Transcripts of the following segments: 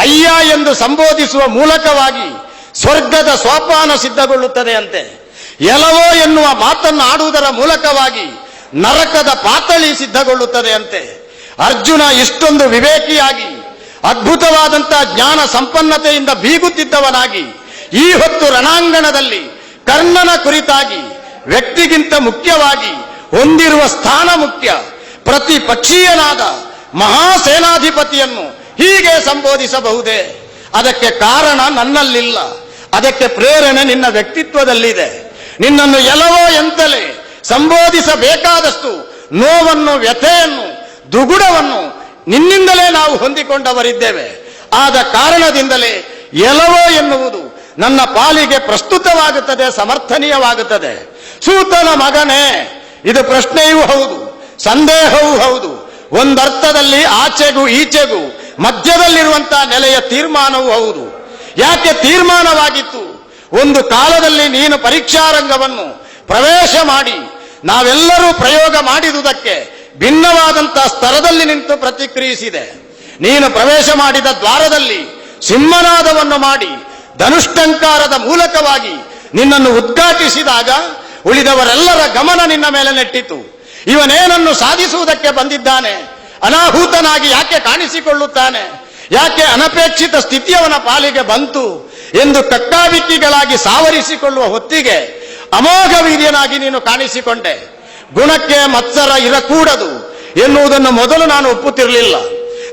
ಅಯ್ಯ ಎಂದು ಸಂಬೋಧಿಸುವ ಮೂಲಕವಾಗಿ ಸ್ವರ್ಗದ ಸೋಪಾನ ಸಿದ್ಧಗೊಳ್ಳುತ್ತದೆ ಅಂತೆ. ಎಲವೋ ಎನ್ನುವ ಮಾತನ್ನು ಆಡುವುದರ ಮೂಲಕವಾಗಿ ನರಕದ ಪಾತಳಿ ಸಿದ್ಧಗೊಳ್ಳುತ್ತದೆ ಅಂತೆ. ಅರ್ಜುನ ಇಷ್ಟೊಂದು ವಿವೇಕಿಯಾಗಿ ಅದ್ಭುತವಾದಂತಹ ಜ್ಞಾನ ಸಂಪನ್ನತೆಯಿಂದ ಬೀಗುತ್ತಿದ್ದವನಾಗಿ ಈ ಹೊತ್ತು ರಣಾಂಗಣದಲ್ಲಿ ಕರ್ಣನ ಕುರಿತಾಗಿ ವ್ಯಕ್ತಿಗಿಂತ ಮುಖ್ಯವಾಗಿ ಹೊಂದಿರುವ ಸ್ಥಾನ ಮುಖ್ಯ, ಪ್ರತಿ ಪಕ್ಷೀಯನಾದ ಮಹಾಸೇನಾಧಿಪತಿಯನ್ನು ಹೀಗೆ ಸಂಬೋಧಿಸಬಹುದೇ? ಅದಕ್ಕೆ ಕಾರಣ ನನ್ನಲ್ಲಿಲ್ಲ, ಅದಕ್ಕೆ ಪ್ರೇರಣೆ ನಿನ್ನ ವ್ಯಕ್ತಿತ್ವದಲ್ಲಿದೆ. ನಿನ್ನನ್ನು ಎಲ್ಲವೋ ಎಂತಲೇ ಸಂಬೋಧಿಸಬೇಕಾದಷ್ಟು ನೋವನ್ನು, ವ್ಯಥೆಯನ್ನು, ದುಗುಡವನ್ನು ನಿನ್ನಿಂದಲೇ ನಾವು ಹೊಂದಿಕೊಂಡವರಿದ್ದೇವೆ. ಆದ ಕಾರಣದಿಂದಲೇ ಎಲ್ಲವೋ ಎನ್ನುವುದು ನನ್ನ ಪಾಲಿಗೆ ಪ್ರಸ್ತುತವಾಗುತ್ತದೆ, ಸಮರ್ಥನೀಯವಾಗುತ್ತದೆ. ಸೂತನ ಮಗನೇ, ಇದು ಪ್ರಶ್ನೆಯೂ ಹೌದು, ಸಂದೇಹವೂ ಹೌದು. ಒಂದರ್ಥದಲ್ಲಿ ಆಚೆಗೂ ಈಚೆಗೂ ಮಧ್ಯದಲ್ಲಿರುವಂತಹ ನೆಲೆಯ ತೀರ್ಮಾನವೂ ಹೌದು. ಯಾಕೆ ತೀರ್ಮಾನವಾಗಿತ್ತು? ಒಂದು ಕಾಲದಲ್ಲಿ ನೀನು ಪರೀಕ್ಷಾರಂಗವನ್ನು ಪ್ರವೇಶ ಮಾಡಿ ನಾವೆಲ್ಲರೂ ಪ್ರಯೋಗ ಮಾಡಿದುದಕ್ಕೆ ಭಿನ್ನವಾದಂತಹ ಸ್ತರದಲ್ಲಿ ನಿಂತು ಪ್ರತಿಕ್ರಿಯಿಸಿದೆ. ನೀನು ಪ್ರವೇಶ ಮಾಡಿದ ದ್ವಾರದಲ್ಲಿ ಸಿಂಹನಾದವನ್ನು ಮಾಡಿ ಧನುಷ್ಟಂಕಾರದ ಮೂಲಕವಾಗಿ ನಿನ್ನನ್ನು ಉದ್ಘಾಟಿಸಿದಾಗ ಉಳಿದವರೆಲ್ಲರ ಗಮನ ನಿನ್ನ ಮೇಲೆ ನೆಟ್ಟಿತು. ಇವನೇನನ್ನು ಸಾಧಿಸುವುದಕ್ಕೆ ಬಂದಿದ್ದಾನೆ, ಅನಾಹುತನಾಗಿ ಯಾಕೆ ಕಾಣಿಸಿಕೊಳ್ಳುತ್ತಾನೆ, ಯಾಕೆ ಅನಪೇಕ್ಷಿತ ಸ್ಥಿತಿಯವನ ಪಾಲಿಗೆ ಬಂತು ಎಂದು ಕಕ್ಕಾಬಿಕ್ಕಿಗಳಾಗಿ ಸಾವರಿಸಿಕೊಳ್ಳುವ ಹೊತ್ತಿಗೆ ಅಮೋಘ ವೀರ್ಯನಾಗಿ ನೀನು ಕಾಣಿಸಿಕೊಂಡೆ. ಗುಣಕ್ಕೆ ಮತ್ಸರ ಇರಕೂಡದು ಎನ್ನುವುದನ್ನು ಮೊದಲು ನಾನು ಒಪ್ಪುತ್ತಿರಲಿಲ್ಲ.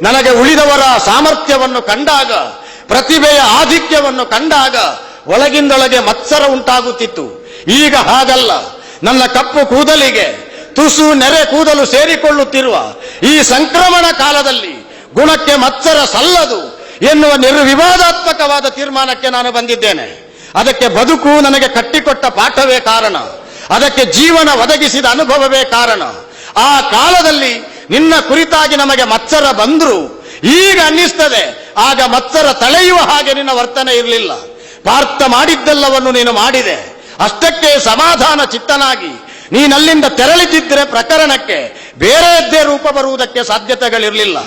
ನನಗೆ ಉಳಿದವರ ಸಾಮರ್ಥ್ಯವನ್ನು ಕಂಡಾಗ, ಪ್ರತಿಭೆಯ ಆಧಿಕ್ಯವನ್ನು ಕಂಡಾಗ ಒಳಗಿಂದೊಳಗೆ ಮತ್ಸರ ಉಂಟಾಗುತ್ತಿತ್ತು. ಈಗ ಹಾಗಲ್ಲ. ನನ್ನ ಕಪ್ಪು ಕೂದಲಿಗೆ ತುಸು ನೆರೆ ಕೂದಲು ಸೇರಿಕೊಳ್ಳುತ್ತಿರುವ ಈ ಸಂಕ್ರಮಣ ಕಾಲದಲ್ಲಿ ಗುಣಕ್ಕೆ ಮತ್ಸರ ಸಲ್ಲದು ಎನ್ನುವ ನಿರ್ವಿವಾದಾತ್ಮಕವಾದ ತೀರ್ಮಾನಕ್ಕೆ ನಾನು ಬಂದಿದ್ದೇನೆ. ಅದಕ್ಕೆ ಬದುಕು ನನಗೆ ಕಟ್ಟಿಕೊಟ್ಟ ಪಾಠವೇ ಕಾರಣ, ಅದಕ್ಕೆ ಜೀವನ ಒದಗಿಸಿದ ಅನುಭವವೇ ಕಾರಣ. ಆ ಕಾಲದಲ್ಲಿ ನಿನ್ನ ಕುರಿತಾಗಿ ನಮಗೆ ಮತ್ಸರ ಬಂದ್ರು, ಈಗ ಅನ್ನಿಸ್ತದೆ ಆಗ ಮತ್ಸರ ತಳೆಯುವ ಹಾಗೆ ನಿನ್ನ ವರ್ತನೆ ಇರಲಿಲ್ಲ. ಪಾರ್ಥ ಮಾಡಿದ್ದೆಲ್ಲವನ್ನು ನೀನು ಮಾಡಿದೆ, ಅಷ್ಟಕ್ಕೆ ಸಮಾಧಾನ ಚಿತ್ತನಾಗಿ ನೀನಲ್ಲಿಂದ ತೆರಳಿದ್ದರೆ ಪ್ರಕರಣಕ್ಕೆ ಬೇರೆಯದ್ದೇ ರೂಪ ಬರುವುದಕ್ಕೆ ಸಾಧ್ಯತೆಗಳಿರಲಿಲ್ಲ.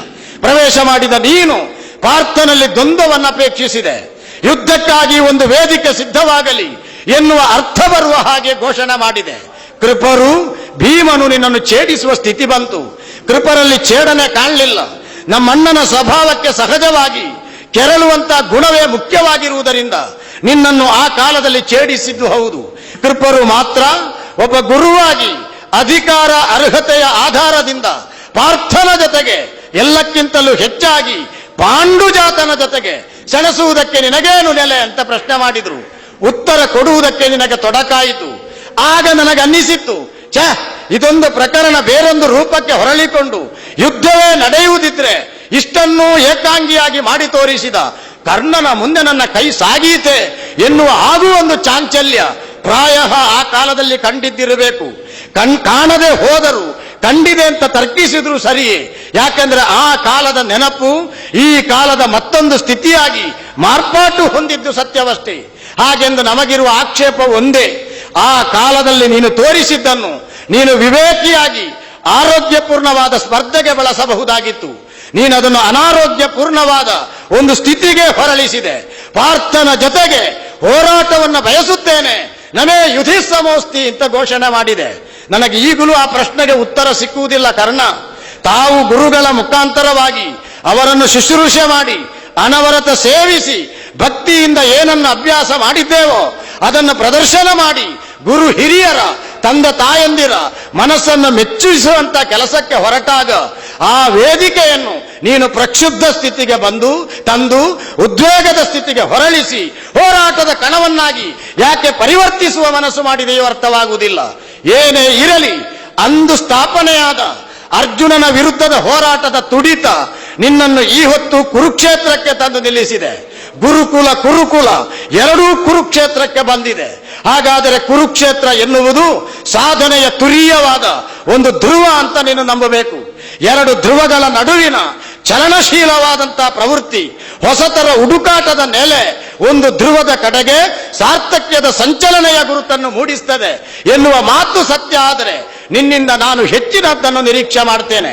ಪ್ರವೇಶ ಮಾಡಿದ ನೀನು ಪಾರ್ಥನಲ್ಲಿ ದ್ವಂದ್ವವನ್ನು ಅಪೇಕ್ಷಿಸಿದೆ. ಯುದ್ಧಕ್ಕಾಗಿ ಒಂದು ವೇದಿಕೆ ಸಿದ್ಧವಾಗಲಿ ಎನ್ನುವ ಅರ್ಥ ಬರುವ ಹಾಗೆ ಘೋಷಣೆ ಮಾಡಿದೆ. ಕೃಪರು ಭೀಮನು ನಿನ್ನನ್ನು ಛೇಡಿಸುವ ಸ್ಥಿತಿ ಬಂತು. ಕೃಪರಲ್ಲಿ ಛೇಡನೆ ಕಾಣಲಿಲ್ಲ. ನಮ್ಮಣ್ಣನ ಸ್ವಭಾವಕ್ಕೆ ಸಹಜವಾಗಿ ಕೆರಳುವಂತಹ ಗುಣವೇ ಮುಖ್ಯವಾಗಿರುವುದರಿಂದ ನಿನ್ನನ್ನು ಆ ಕಾಲದಲ್ಲಿ ಛೇಡಿಸಿದ್ದು ಹೌದು. ಕೃಪರು ಮಾತ್ರ ಒಬ್ಬ ಗುರುವಾಗಿ ಅಧಿಕಾರ ಅರ್ಹತೆಯ ಆಧಾರದಿಂದ ಪಾರ್ಥನ ಜೊತೆಗೆ ಎಲ್ಲಕ್ಕಿಂತಲೂ ಹೆಚ್ಚಾಗಿ ಪಾಂಡುಜಾತನ ಜೊತೆಗೆ ಸೆಣಸುವುದಕ್ಕೆ ನಿನಗೇನು ನೆಲೆ ಅಂತ ಪ್ರಶ್ನೆ ಮಾಡಿದ್ರು. ಉತ್ತರ ಕೊಡುವುದಕ್ಕೆ ನಿನಗೆ ತೊಡಕಾಯಿತು. ಆಗ ನನಗೆ ಅನ್ನಿಸಿತ್ತು, ಇದೊಂದು ಪ್ರಕರಣ ಬೇರೊಂದು ರೂಪಕ್ಕೆ ಹೊರಳಿಕೊಂಡು ಯುದ್ಧವೇ ನಡೆಯುವುದಿದ್ರೆ ಇಷ್ಟನ್ನೂ ಏಕಾಂಗಿಯಾಗಿ ಮಾಡಿ ತೋರಿಸಿದ ಕರ್ಣನ ಮುಂದೆ ನನ್ನ ಕೈ ಸಾಗೀತೆ ಎನ್ನುವ ಹಾಗೂ ಒಂದು ಚಾಂಚಲ್ಯ ಪ್ರಾಯ ಆ ಕಾಲದಲ್ಲಿ ಕಂಡಿದ್ದಿರಬೇಕು. ಕಾಣದೆ ಹೋದರು ಕಂಡಿದೆ ಅಂತ ತರ್ಕಿಸಿದ್ರು ಸರಿಯೇ. ಯಾಕೆಂದ್ರೆ ಆ ಕಾಲದ ನೆನಪು ಈ ಕಾಲದ ಮತ್ತೊಂದು ಸ್ಥಿತಿಯಾಗಿ ಮಾರ್ಪಾಟು ಹೊಂದಿದ್ದು ಸತ್ಯವಷ್ಟೇ. ಹಾಗೆಂದು ನಮಗಿರುವ ಆಕ್ಷೇಪ ಒಂದೇ, ಆ ಕಾಲದಲ್ಲಿ ನೀನು ತೋರಿಸಿದ್ದನ್ನು ನೀನು ವಿವೇಕಿಯಾಗಿ ಆರೋಗ್ಯಪೂರ್ಣವಾದ ಸ್ಪರ್ಧೆಗೆ ಬಳಸಬಹುದಾಗಿತ್ತು. ನೀನದನ್ನು ಅನಾರೋಗ್ಯಪೂರ್ಣವಾದ ಒಂದು ಸ್ಥಿತಿಗೆ ಹೊರಳಿಸಿದೆ. ಪಾರ್ಥನ ಜೊತೆಗೆ ಹೋರಾಟವನ್ನು ಬಯಸುತ್ತೇನೆ, ನಮೇ ಯುಧಿಸಮೋಸ್ತಿ ಅಂತ ಘೋಷಣೆ ಮಾಡಿದೆ. ನನಗೆ ಈಗಲೂ ಆ ಪ್ರಶ್ನೆಗೆ ಉತ್ತರ ಸಿಕ್ಕುವುದಿಲ್ಲ. ಕಾರಣ ತಾವು ಗುರುಗಳ ಮುಖಾಂತರವಾಗಿ ಅವರನ್ನು ಶುಶ್ರೂಷೆ ಮಾಡಿ ಅನವರತ ಸೇವಿಸಿ ಭಕ್ತಿಯಿಂದ ಏನನ್ನು ಅಭ್ಯಾಸ ಮಾಡಿದ್ದೇವೋ ಅದನ್ನು ಪ್ರದರ್ಶನ ಮಾಡಿ ಗುರು ಹಿರಿಯರ ತಂದೆ ತಾಯಂದಿರ ಮನಸ್ಸನ್ನು ಮೆಚ್ಚಿಸುವಂತ ಕೆಲಸಕ್ಕೆ ಹೊರಟಾಗ ಆ ವೇದಿಕೆಯನ್ನು ನೀನು ಪ್ರಕ್ಷುಬ್ಧ ಸ್ಥಿತಿಗೆ ತಂದು ಉದ್ವೇಗದ ಸ್ಥಿತಿಗೆ ಹೊರಳಿಸಿ ಹೋರಾಟದ ಕಣವನ್ನಾಗಿ ಯಾಕೆ ಪರಿವರ್ತಿಸುವ ಮನಸ್ಸು ಮಾಡಿದೆಯೋ ಅರ್ಥವಾಗುವುದಿಲ್ಲ. ಏನೇ ಇರಲಿ, ಅಂದು ಸ್ಥಾಪನೆಯಾದ ಅರ್ಜುನನ ವಿರುದ್ಧದ ಹೋರಾಟದ ತುಡಿತ ನಿನ್ನನ್ನು ಈ ಹೊತ್ತು ಕುರುಕ್ಷೇತ್ರಕ್ಕೆ ತಂದು ನಿಲ್ಲಿಸಿದೆ. ಗುರುಕುಲ ಕುರುಕುಲ ಎರಡೂ ಕುರುಕ್ಷೇತ್ರಕ್ಕೆ ಬಂದಿದೆ. ಹಾಗಾದರೆ ಕುರುಕ್ಷೇತ್ರ ಎನ್ನುವುದು ಸಾಧನೆಯ ತುರೀಯವಾದ ಒಂದು ಧ್ರುವ ಅಂತ ನೀನು ನಂಬಬೇಕು. ಎರಡು ಧ್ರುವಗಳ ನಡುವಿನ ಚಲನಶೀಲವಾದಂತಹ ಪ್ರವೃತ್ತಿ, ಹೊಸತರ ಹುಡುಕಾಟದ ನೆಲೆ ಒಂದು ಧ್ರುವದ ಕಡೆಗೆ ಸಾರ್ಥಕ್ಯದ ಸಂಚಲನೆಯ ಗುರುತನ್ನು ಮೂಡಿಸ್ತದೆ ಎನ್ನುವ ಮಾತು ಸತ್ಯ ಆದರೆ ನಿನ್ನಿಂದ ನಾನು ಹೆಚ್ಚಿನದ್ದನ್ನು ನಿರೀಕ್ಷೆ ಮಾಡ್ತೇನೆ.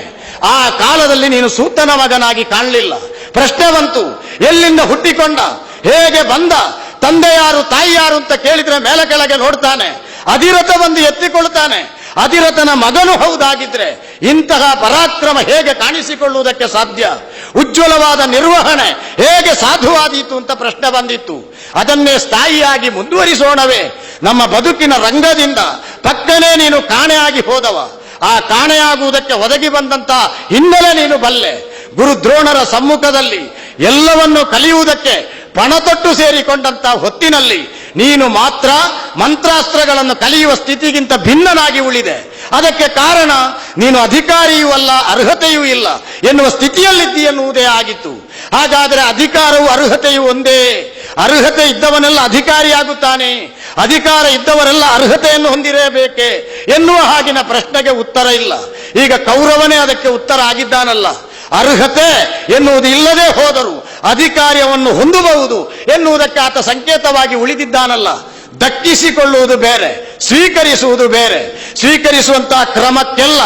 ಆ ಕಾಲದಲ್ಲಿ ನೀನು ಸೂತನ ಮಗನಾಗಿ ಕಾಣಲಿಲ್ಲ. ಪ್ರಶ್ನೆ ಬಂತು, ಎಲ್ಲಿಂದ ಹುಟ್ಟಿಕೊಂಡ, ಹೇಗೆ ಬಂದ, ತಂದೆ ಯಾರು ತಾಯಿ ಯಾರು ಅಂತ ಕೇಳಿದ್ರೆ ಮೇಲೆ ಕೆಳಗೆ ನೋಡ್ತಾನೆ. ಅಧಿರಥ ಬಂದು ಎತ್ತಿಕೊಳ್ತಾನೆ. ಅಧಿರಥನ ಮಗನು ಹೌದಾಗಿದ್ರೆ ಇಂತಹ ಪರಾಕ್ರಮ ಹೇಗೆ ಕಾಣಿಸಿಕೊಳ್ಳುವುದಕ್ಕೆ ಸಾಧ್ಯ? ಉಜ್ವಲವಾದ ನಿರ್ವಹಣೆ ಹೇಗೆ ಸಾಧುವಾದೀತು ಅಂತ ಪ್ರಶ್ನೆ ಬಂದಿತ್ತು. ಅದನ್ನೇ ಸ್ಥಾಯಿಯಾಗಿ ಮುಂದುವರಿಸೋಣವೇ? ನಮ್ಮ ಬದುಕಿನ ರಂಗದಿಂದ ಪಕ್ಕನೇ ನೀನು ಕಾಣೆಯಾಗಿ ಹೋದವ. ಆ ಕಾಣೆಯಾಗುವುದಕ್ಕೆ ಒದಗಿ ಬಂದಂತ ಹಿನ್ನೆಲೆ ನೀನು ಬಲ್ಲೆ. ಗುರುದ್ರೋಣರ ಸಮ್ಮುಖದಲ್ಲಿ ಎಲ್ಲವನ್ನು ಕಲಿಯುವುದಕ್ಕೆ ಪಣತೊಟ್ಟು ಸೇರಿಕೊಂಡಂತ ಹೊತ್ತಿನಲ್ಲಿ ನೀನು ಮಾತ್ರ ಮಂತ್ರಾಸ್ತ್ರಗಳನ್ನು ಕಲಿಯುವ ಸ್ಥಿತಿಗಿಂತ ಭಿನ್ನನಾಗಿ ಉಳಿದೆ. ಅದಕ್ಕೆ ಕಾರಣ ನೀನು ಅಧಿಕಾರಿಯೂ ಅಲ್ಲ, ಅರ್ಹತೆಯೂ ಇಲ್ಲ ಎನ್ನುವ ಸ್ಥಿತಿಯಲ್ಲಿದ್ದಿ ಎನ್ನುವುದೇ ಆಗಿತ್ತು. ಹಾಗಾದರೆ ಅಧಿಕಾರವು ಅರ್ಹತೆಯು ಒಂದೇ. ಅರ್ಹತೆ ಇದ್ದವನೆಲ್ಲ ಅಧಿಕಾರಿಯಾಗುತ್ತಾನೆ, ಅಧಿಕಾರ ಇದ್ದವರೆಲ್ಲ ಅರ್ಹತೆಯನ್ನು ಹೊಂದಿರಬೇಕೆ ಎನ್ನುವ ಹಾಗಿನ ಪ್ರಶ್ನೆಗೆ ಉತ್ತರ ಇಲ್ಲ. ಈಗ ಕೌರವನೇ ಅದಕ್ಕೆ ಉತ್ತರ ಆಗಿದ್ದಾನಲ್ಲ. ಅರ್ಹತೆ ಎನ್ನುವುದು ಇಲ್ಲದೆ ಹೋದರೂ ಅಧಿಕಾರವನ್ನು ಹೊಂದಬಹುದು ಎನ್ನುವುದಕ್ಕೆ ಆತ ಸಂಕೇತವಾಗಿ ಉಳಿದಿದ್ದಾನಲ್ಲ. ದಕ್ಕಿಸಿಕೊಳ್ಳುವುದು ಬೇರೆ, ಸ್ವೀಕರಿಸುವುದು ಬೇರೆ. ಸ್ವೀಕರಿಸುವಂತಹ ಕ್ರಮಕ್ಕೆಲ್ಲ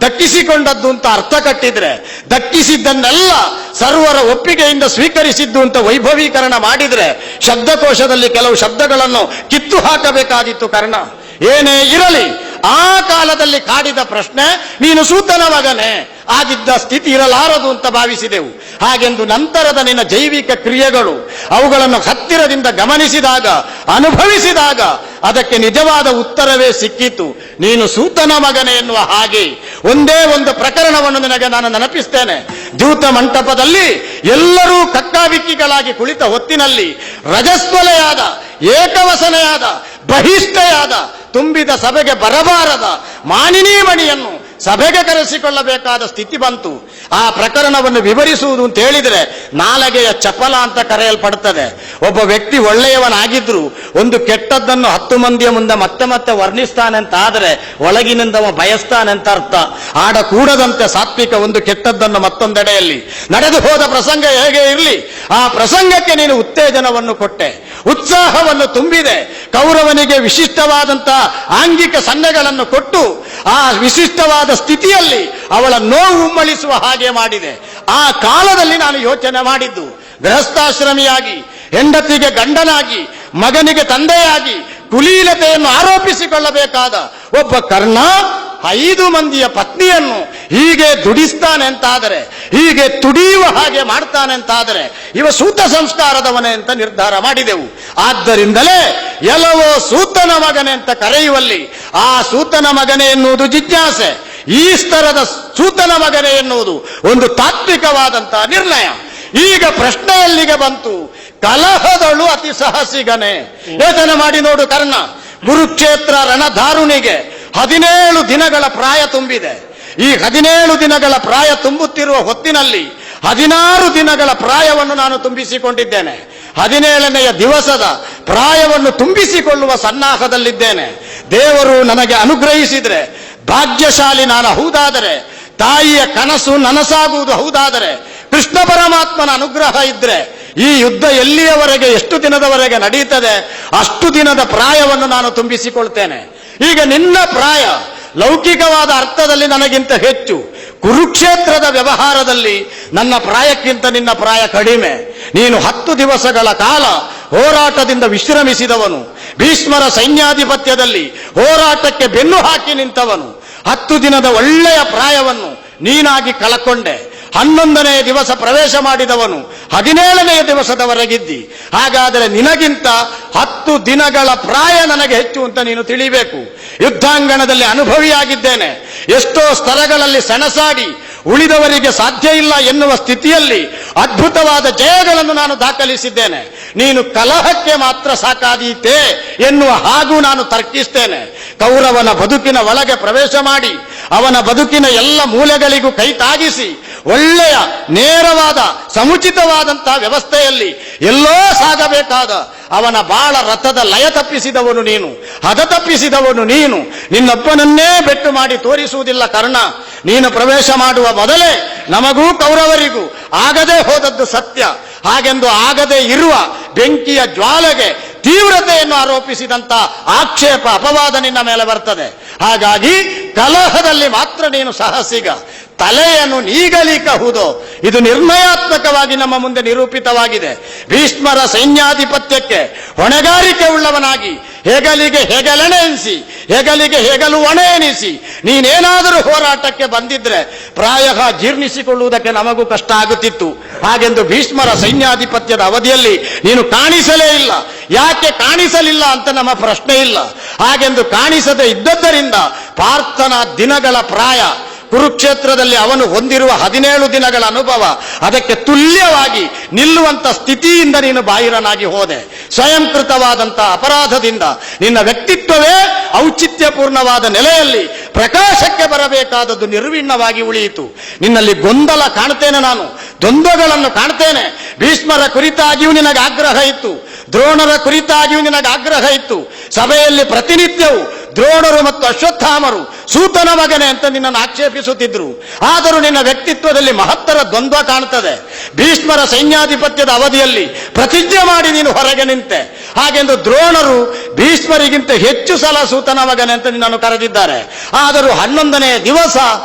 ದಕ್ಕಿಸಿಕೊಂಡದ್ದು ಅಂತ ಅರ್ಥ ಕಟ್ಟಿದ್ರೆ, ದಕ್ಕಿಸಿದ್ದನ್ನೆಲ್ಲ ಸರ್ವರ ಒಪ್ಪಿಗೆಯಿಂದ ಸ್ವೀಕರಿಸಿದ್ದು ಅಂತ ವೈಭವೀಕರಣ ಮಾಡಿದ್ರೆ ಶಬ್ದಕೋಶದಲ್ಲಿ ಕೆಲವು ಶಬ್ದಗಳನ್ನು ಕಿತ್ತು ಹಾಕಬೇಕಾದಿತ್ತು. ಕಾರಣ ಏನೇ ಇರಲಿ, ಆ ಕಾಲದಲ್ಲಿ ಕಾಡಿದ ಪ್ರಶ್ನೆ ನೀನು ಸೂತನ ಮಗನೇ ಆಗಿದ್ದ ಸ್ಥಿತಿ ಇರಲಾರದು ಅಂತ ಭಾವಿಸಿದೆವು. ಹಾಗೆಂದು ನಂತರದ ನಿನ್ನ ಜೈವಿಕ ಕ್ರಿಯೆಗಳು ಅವುಗಳನ್ನು ಹತ್ತಿರದಿಂದ ಗಮನಿಸಿದಾಗ, ಅನುಭವಿಸಿದಾಗ ಅದಕ್ಕೆ ನಿಜವಾದ ಉತ್ತರವೇ ಸಿಕ್ಕಿತು. ನೀನು ಸೂತನ ಮಗನೇ ಎನ್ನುವ ಹಾಗೆ ಒಂದೇ ಒಂದು ಪ್ರಕರಣವನ್ನು ನಿನಗೆ ನಾನು ನೆನಪಿಸ್ತೇನೆ. ದ್ಯೂತ ಮಂಟಪದಲ್ಲಿ ಎಲ್ಲರೂ ಕಕ್ಕಾಬಿಕ್ಕಿಗಳಾಗಿ ಕುಳಿತ ಹೊತ್ತಿನಲ್ಲಿ ರಜಸ್ವಲೆಯಾದ, ಏಕವಸನೆಯಾದ, ಬಹಿಷ್ಠೆಯಾದ, ತುಂಬಿದ ಸಭೆಗೆ ಬರಬಾರದ ಮಾನಿನಿ ಮಣಿಯನ್ನು ಸಭೆಗೆ ಕರೆಸಿಕೊಳ್ಳಬೇಕಾದ ಸ್ಥಿತಿ ಬಂತು. ಆ ಪ್ರಕರಣವನ್ನು ವಿವರಿಸುವುದು ಅಂತ ಹೇಳಿದ್ರೆ ನಾಲಗೆಯ ಚಪಲ ಅಂತ ಕರೆಯಲ್ಪಡುತ್ತದೆ. ಒಬ್ಬ ವ್ಯಕ್ತಿ ಒಳ್ಳೆಯವನಾಗಿದ್ರು ಒಂದು ಕೆಟ್ಟದ್ದನ್ನು 10 ಮಂದಿಯ ಮುಂದೆ ಮತ್ತೆ ಮತ್ತೆ ವರ್ಣಿಸ್ತಾನೆ ಅಂತ ಆದರೆ ಒಳಗಿನಿಂದ ಬಯಸ್ತಾನೆ ಅಂತ ಅರ್ಥ. ಆಡಕೂಡದಂತೆ ಸಾತ್ವಿಕ ಒಂದು ಕೆಟ್ಟದ್ದನ್ನು ಮತ್ತೊಂದೆಡೆಯಲ್ಲಿ ನಡೆದು ಹೋದ ಪ್ರಸಂಗ ಹೇಗೆ ಇರಲಿ, ಆ ಪ್ರಸಂಗಕ್ಕೆ ನೀನು ಉತ್ತೇಜನವನ್ನು ಕೊಟ್ಟೆ, ಉತ್ಸಾಹವನ್ನು ತುಂಬಿದೆ. ಕೌರವನಿಗೆ ವಿಶಿಷ್ಟವಾದಂತಹ ಆಂಗಿಕ ಸನ್ನೆಗಳನ್ನು ಕೊಟ್ಟು ಆ ವಿಶಿಷ್ಟವಾದ ಸ್ಥಿತಿಯಲ್ಲಿ ಅವಳ ನೋವು ಉಮ್ಮಳಿಸುವ ಹಾಗೆ ಮಾಡಿದೆ. ಆ ಕಾಲದಲ್ಲಿ ನಾನು ಯೋಚನೆ ಮಾಡಿದ್ದು, ಗೃಹಸ್ಥಾಶ್ರಮಿಯಾಗಿ, ಹೆಂಡತಿಗೆ ಗಂಡನಾಗಿ, ಮಗನಿಗೆ ತಂದೆಯಾಗಿ ಕುಲೀಲತೆಯನ್ನು ಆರೋಪಿಸಿಕೊಳ್ಳಬೇಕಾದ ಒಬ್ಬ ಕರ್ಣ 5 ಮಂದಿಯ ಪತ್ನಿಯನ್ನು ಹೀಗೆ ದುಡಿಸ್ತಾನೆ ಅಂತಾದರೆ, ಹೀಗೆ ತುಡಿಯುವ ಹಾಗೆ ಮಾಡ್ತಾನೆ ಅಂತಾದರೆ ಇವ ಸೂತ ಸಂಸ್ಕಾರದವನೇ ಅಂತ ನಿರ್ಧಾರ ಮಾಡಿದೆವು. ಆದ್ದರಿಂದಲೇ ಎಲ್ಲವೋ ಸೂತನ ಮಗನೆ ಅಂತ ಕರೆಯುವಲ್ಲಿ ಆ ಸೂತನ ಮಗನೆ ಎನ್ನುವುದು ಜಿಜ್ಞಾಸೆ, ಈ ಸ್ತರದ ಸೂತನ ಮಗನೆ ಎನ್ನುವುದು ಒಂದು ತಾತ್ವಿಕವಾದಂತಹ ನಿರ್ಣಯ. ಈಗ ಪ್ರಶ್ನೆಯಲ್ಲಿಗೆ ಬಂತು, ಕಲಹದಳು ಅತಿ ಸಾಹಸಿಗನೆ. ಯೋಚನೆ ಮಾಡಿ ನೋಡು ಕರ್ಣ, ಕುರುಕ್ಷೇತ್ರ ರಣಧಾರುಣಿಗೆ 17 ದಿನಗಳ ಪ್ರಾಯ ತುಂಬಿದೆ. ಈ 17 ದಿನಗಳ ಪ್ರಾಯ ತುಂಬುತ್ತಿರುವ ಹೊತ್ತಿನಲ್ಲಿ 16 ದಿನಗಳ ಪ್ರಾಯವನ್ನು ನಾನು ತುಂಬಿಸಿಕೊಂಡಿದ್ದೇನೆ. 17ನೆಯ ದಿವಸದ ಪ್ರಾಯವನ್ನು ತುಂಬಿಸಿಕೊಳ್ಳುವ ಸನ್ನಾಹದಲ್ಲಿದ್ದೇನೆ. ದೇವರು ನನಗೆ ಅನುಗ್ರಹಿಸಿದ್ರೆ, ಭಾಗ್ಯಶಾಲಿ ನಾನು ಹೌದಾದರೆ, ತಾಯಿಯ ಕನಸು ನನಸಾಗುವುದು ಹೌದಾದರೆ, ಕೃಷ್ಣ ಪರಮಾತ್ಮನ ಅನುಗ್ರಹ ಇದ್ರೆ ಈ ಯುದ್ಧ ಎಲ್ಲಿಯವರೆಗೆ, ಎಷ್ಟು ದಿನದವರೆಗೆ ನಡೆಯುತ್ತದೆ ಅಷ್ಟು ದಿನದ ಪ್ರಾಯವನ್ನು ನಾನು ತುಂಬಿಸಿಕೊಳ್ತೇನೆ. ಈಗ ನಿನ್ನ ಪ್ರಾಯ ಲೌಕಿಕವಾದ ಅರ್ಥದಲ್ಲಿ ನನಗಿಂತ ಹೆಚ್ಚು, ಕುರುಕ್ಷೇತ್ರದ ವ್ಯವಹಾರದಲ್ಲಿ ನನ್ನ ಪ್ರಾಯಕ್ಕಿಂತ ನಿನ್ನ ಪ್ರಾಯ ಕಡಿಮೆ. ನೀನು 10 ದಿವಸಗಳ ಕಾಲ ಹೋರಾಟದಿಂದ ವಿಶ್ರಮಿಸಿದವನು, ಭೀಷ್ಮರ ಸೈನ್ಯಾಧಿಪತ್ಯದಲ್ಲಿ ಹೋರಾಟಕ್ಕೆ ಬೆನ್ನು ಹಾಕಿ ನಿಂತವನು. 10 ದಿನದ ಒಳ್ಳೆಯ ಪ್ರಾಯವನ್ನು ನೀನಾಗಿ ಕಳಕೊಂಡೆ. 11ನೇ ದಿವಸ ಪ್ರವೇಶ ಮಾಡಿದವನು 17ನೇ ದಿವಸದವರೆಗಿದ್ದಿ. ಹಾಗಾದರೆ ನಿನಗಿಂತ 10 ದಿನಗಳ ಪ್ರಾಯ ನನಗೆ ಹೆಚ್ಚು ಅಂತ ನೀನು ತಿಳಿಬೇಕು. ಯುದ್ಧಾಂಗಣದಲ್ಲಿ ಅನುಭವಿಯಾಗಿದ್ದೇನೆ. ಎಷ್ಟೋ ಸ್ತರಗಳಲ್ಲಿ ಸೆಣಸಾಡಿ ಉಳಿದವರಿಗೆ ಸಾಧ್ಯ ಇಲ್ಲ ಎನ್ನುವ ಸ್ಥಿತಿಯಲ್ಲಿ ಅದ್ಭುತವಾದ ಜಯಗಳನ್ನು ನಾನು ದಾಖಲಿಸಿದ್ದೇನೆ. ನೀನು ಕಲಹಕ್ಕೆ ಮಾತ್ರ ಸಾಕಾದೀತೆ ಎನ್ನುವ ಹಾಗೂ ನಾನು ತರ್ಕಿಸ್ತೇನೆ. ಕೌರವನ ಬದುಕಿನ ಒಳಗೆ ಪ್ರವೇಶ ಮಾಡಿ ಅವನ ಬದುಕಿನ ಎಲ್ಲ ಮೂಲೆಗಳಿಗೂ ಕೈ ತಾಗಿಸಿ ಒಳ್ಳೆಯ ನೇರವಾದ ಸಮುಚಿತವಾದಂತಹ ವ್ಯವಸ್ಥೆಯಲ್ಲಿ ಎಲ್ಲೋ ಸಾಗಬೇಕಾದ ಅವನ ಬಾಳ ರಥದ ಲಯ ತಪ್ಪಿಸಿದವನು ನೀನು, ಹದ ತಪ್ಪಿಸಿದವನು ನೀನು. ನಿನ್ನೊಬ್ಬನನ್ನೇ ಬೆಟ್ಟು ಮಾಡಿ ತೋರಿಸುವುದಿಲ್ಲ ಕರ್ಣ. ನೀನು ಪ್ರವೇಶ ಮಾಡುವ ಮೊದಲೇ ನಮಗೂ ಕೌರವರಿಗೂ ಆಗದೆ ಹೋದದ್ದು ಸತ್ಯ. ಹಾಗೆಂದು ಆಗದೆ ಇರುವ ಬೆಂಕಿಯ ಜ್ವಾಲೆಗೆ ತೀವ್ರತೆಯನ್ನು ಆರೋಪಿಸಿದಂತ ಆಕ್ಷೇಪ, ಅಪವಾದ ನಿನ್ನ ಮೇಲೆ ಬರ್ತದೆ. ಹಾಗಾಗಿ ಕಲಹದಲ್ಲಿ ಮಾತ್ರ ನೀನು ಸಾಹಸಿಗ, ತಲೆಯನ್ನು ನೀಗಲಿಕಹುದು. ಇದು ನಿರ್ಣಯಾತ್ಮಕವಾಗಿ ನಮ್ಮ ಮುಂದೆ ನಿರೂಪಿತವಾಗಿದೆ. ಭೀಷ್ಮರ ಸೈನ್ಯಾಧಿಪತ್ಯಕ್ಕೆ ಹೊಣೆಗಾರಿಕೆ ಉಳ್ಳವನಾಗಿ ಹೆಗಲಿಗೆ ಹೆಗಲೆಣೆ ಎನಿಸಿ, ಹೆಗಲಿಗೆ ಹೆಗಲು ಒಣ ಎನಿಸಿ ನೀನೇನಾದರೂ ಹೋರಾಟಕ್ಕೆ ಬಂದಿದ್ರೆ ಪ್ರಾಯ ಜೀರ್ಣಿಸಿಕೊಳ್ಳುವುದಕ್ಕೆ ನಮಗೂ ಕಷ್ಟ ಆಗುತ್ತಿತ್ತು. ಹಾಗೆಂದು ಭೀಷ್ಮರ ಸೈನ್ಯಾಧಿಪತ್ಯದ ಅವಧಿಯಲ್ಲಿ ನೀನು ಕಾಣಿಸಲೇ ಇಲ್ಲ. ಯಾಕೆ ಕಾಣಿಸಲಿಲ್ಲ ಅಂತ ನಮ್ಮ ಪ್ರಶ್ನೆ ಇಲ್ಲ. ಹಾಗೆಂದು ಕಾಣಿಸದೆ ಇದ್ದದ್ದರಿಂದ ಪಾರ್ಥನ ದಿನಗಳ ಪ್ರಾಯ, ಕುರುಕ್ಷೇತ್ರದಲ್ಲಿ ಅವನು ಹೊಂದಿರುವ 17 ದಿನಗಳ ಅನುಭವ, ಅದಕ್ಕೆ ತುಲ್ಯವಾಗಿ ನಿಲ್ಲುವಂತ ಸ್ಥಿತಿಯಿಂದ ನೀನು ಬಾಹಿರನಾಗಿ ಹೋದೆ. ಸ್ವಯಂಕೃತವಾದಂತಹ ಅಪರಾಧದಿಂದ ನಿನ್ನ ವ್ಯಕ್ತಿತ್ವವೇ ಔಚಿತ್ಯಪೂರ್ಣವಾದ ನೆಲೆಯಲ್ಲಿ ಪ್ರಕಾಶಕ್ಕೆ ಬರಬೇಕಾದದ್ದು ನಿರ್ವಿಣ್ಣವಾಗಿ ಉಳಿಯಿತು. ನಿನ್ನಲ್ಲಿ ಗೊಂದಲ ಕಾಣ್ತೇನೆ, ನಾನು ದ್ವಂದ್ವಗಳನ್ನು ಕಾಣ್ತೇನೆ. ಭೀಷ್ಮರ ಕುರಿತಾಗಿಯೂ ನಿನಗೆ ಆಗ್ರಹ ಇತ್ತು, ದ್ರೋಣರ ಕುರಿತಾಗಿಯೂ ನಿನಗೆ ಆಗ್ರಹ ಇತ್ತು. ಸಭೆಯಲ್ಲಿ ಪ್ರತಿನಿತ್ಯವೂ ದ್ರೋಣರು ಮತ್ತು ಅಶ್ವತ್ಥಾಮರು ಸೂತನ ಮಗನೆ ಅಂತ ನಿನ್ನನ್ನು ಆಕ್ಷೇಪಿಸುತ್ತಿದ್ರು. ಆದರೂ ನಿನ್ನ ವ್ಯಕ್ತಿತ್ವದಲ್ಲಿ ಮಹತ್ತರ ದ್ವಂದ್ವ ಕಾಣ್ತದೆ. ಭೀಷ್ಮರ ಸೈನ್ಯಾಧಿಪತ್ಯದ ಅವಧಿಯಲ್ಲಿ ಪ್ರತಿಜ್ಞೆ ಮಾಡಿ ನೀನು ಹೊರಗೆ ನಿಂತೆ. ಹಾಗೆಂದು ದ್ರೋಣರು ಭೀಷ್ಮರಿಗಿಂತ ಹೆಚ್ಚು ಸಲ ಸೂತನ ಮಗನೆ ಅಂತ ನಿನ್ನನ್ನು ಕರೆದಿದ್ದಾರೆ. ಆದರೂ 11ನೇ ದಿವಸ